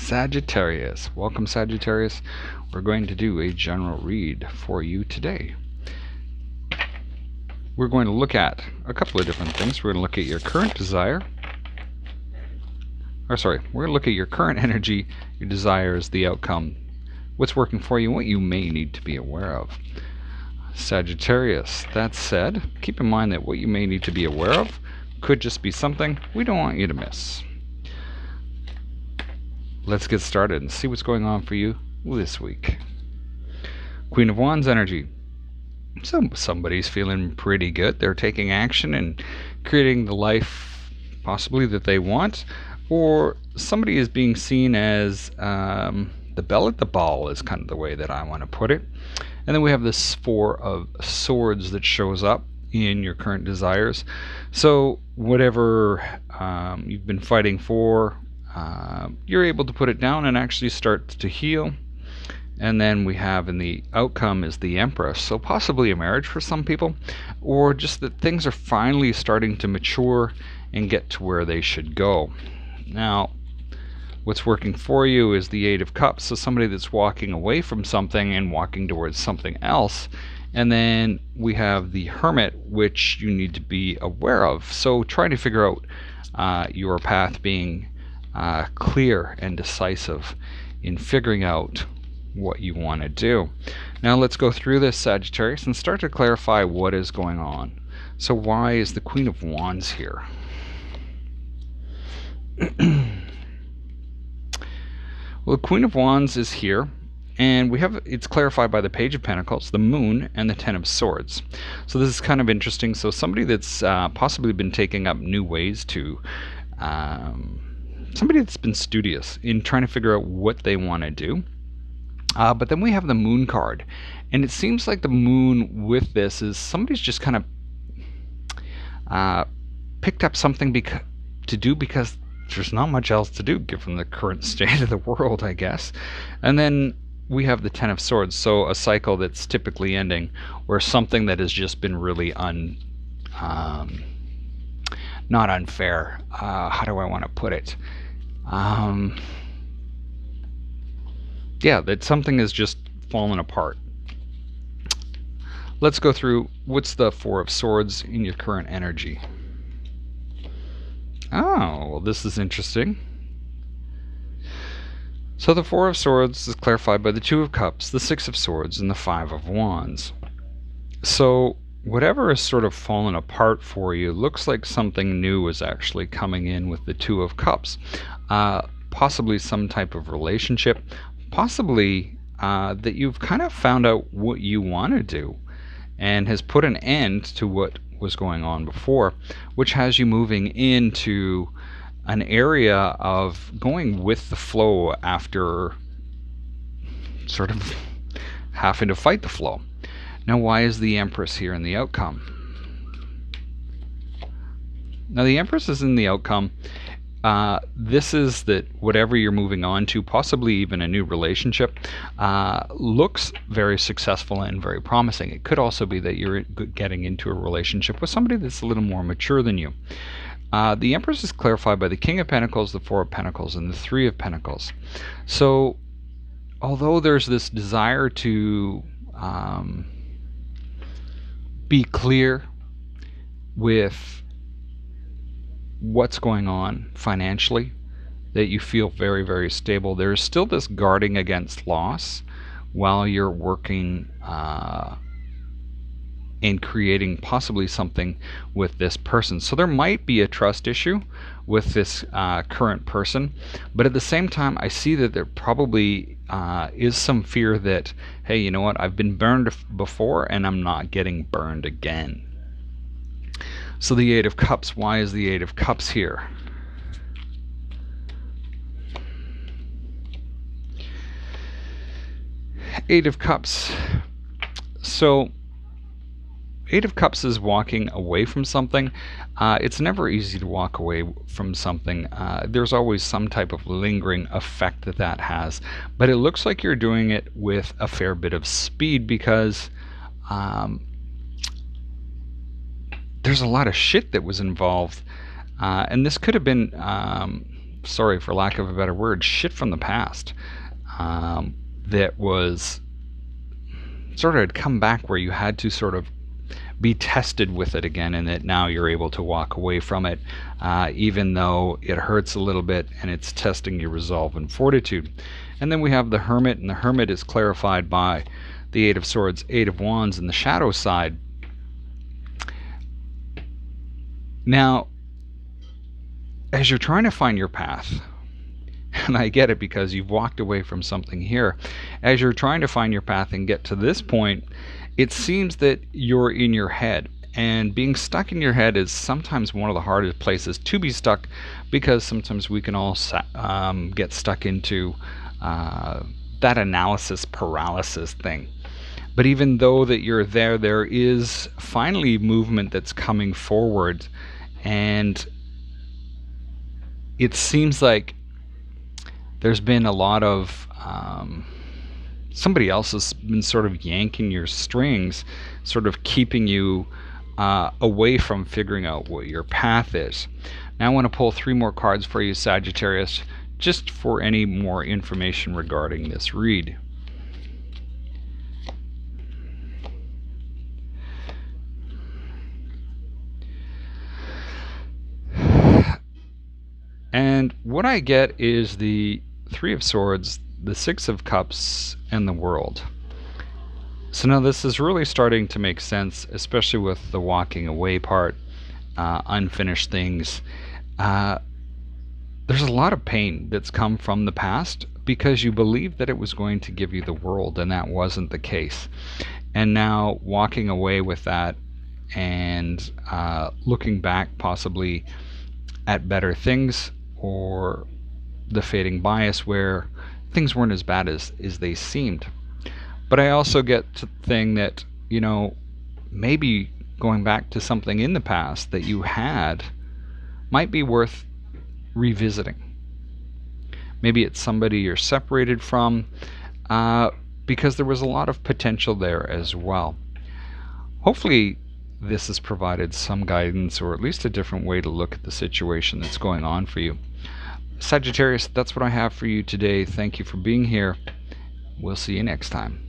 Sagittarius. Welcome, Sagittarius. We're going to do a general read for you today. We're going to look at a couple of different things. We're going to look at your current desire. We're going to look at your current energy, your desires, the outcome, what's working for you, and what you may need to be aware of. Sagittarius, that said, keep in mind that what you may need to be aware of could just be something we don't want you to miss. Let's get started and see what's going on for you this week. Queen of Wands energy. Somebody's feeling pretty good. They're taking action and creating the life possibly that they want, or somebody is being seen as the belle at the ball is kind of the way that I want to put it. And then we have this Four of Swords that shows up in your current desires. So whatever you've been fighting for, you're able to put it down and actually start to heal. And then we have in the outcome is the Empress, so possibly a marriage for some people, or just that things are finally starting to mature and get to where they should go. Now what's working for you is the Eight of Cups, so somebody that's walking away from something and walking towards something else. And then we have the Hermit, which you need to be aware of, so trying to figure out your path, being clear and decisive in figuring out what you want to do. Now let's go through this, Sagittarius, and start to clarify what is going on. So why is the Queen of Wands here? Well, the Queen of Wands is here, and we have it's clarified by the Page of Pentacles, the Moon, and the Ten of Swords. So this is kind of interesting. So somebody that's possibly been taking up new ways to somebody that's been studious in trying to figure out what they want to do. But then we have the Moon card, and it seems like the Moon with this is somebody's just kind of picked up something to do because there's not much else to do given the current state of the world, I guess. And then we have the Ten of Swords, so a cycle that's typically ending, or something that has just been really not unfair. How do I want to put it? Yeah, that something has just fallen apart. Let's go through what's the Four of Swords in your current energy. Oh, well, this is interesting. So the Four of Swords is clarified by the Two of Cups, the Six of Swords, and the Five of Wands. So whatever has sort of fallen apart for you looks like something new is actually coming in with the Two of Cups. Possibly some type of relationship, possibly that you've kind of found out what you want to do and has put an end to what was going on before, which has you moving into an area of going with the flow after sort of having to fight the flow. Now, why is the Empress here in the outcome? Now, the Empress is in the outcome. This is that whatever you're moving on to, possibly even a new relationship, looks very successful and very promising. It could also be that you're getting into a relationship with somebody that's a little more mature than you. The Empress is clarified by the King of Pentacles, the Four of Pentacles, and the Three of Pentacles. So although there's this desire to be clear with what's going on financially, that you feel very, very stable, there's still this guarding against loss while you're working in creating possibly something with this person. So there might be a trust issue with this current person, but at the same time I see that there probably is some fear that, hey, you know what, I've been burned before and I'm not getting burned again. So the Eight of Cups, why is the Eight of Cups here? Eight of Cups. So Eight of Cups is walking away from something. It's never easy to walk away from something. There's always some type of lingering effect that has. But it looks like you're doing it with a fair bit of speed because there's a lot of shit that was involved, and this could have been sorry for lack of a better word, shit from the past that was sort of had come back where you had to sort of be tested with it again, and that now you're able to walk away from it, even though it hurts a little bit, and it's testing your resolve and fortitude. And then we have the Hermit, and the Hermit is clarified by the Eight of Swords, Eight of Wands, and the shadow side. Now, as you're trying to find your path, and I get it because you've walked away from something here, as you're trying to find your path and get to this point, it seems that you're in your head, and being stuck in your head is sometimes one of the hardest places to be stuck, because sometimes we can all get stuck into that analysis paralysis thing. But even though that you're there, there is finally movement that's coming forward, and it seems like there's been a lot of somebody else has been sort of yanking your strings, sort of keeping you away from figuring out what your path is. Now I want to pull 3 more cards for you, Sagittarius, just for any more information regarding this read. And what I get is the 3 of Swords, the 6 of Cups, and the World. So now this is really starting to make sense, especially with the walking away part, unfinished things. There's a lot of pain that's come from the past because you believed that it was going to give you the world, and that wasn't the case. And now walking away with that and looking back possibly at better things, or the fading bias where things weren't as bad as they seemed. But I also get to the thing that, you know, maybe going back to something in the past that you had might be worth revisiting. Maybe it's somebody you're separated from, because there was a lot of potential there as well. Hopefully this has provided some guidance, or at least a different way to look at the situation that's going on for you. Sagittarius, that's what I have for you today. Thank you for being here. We'll see you next time.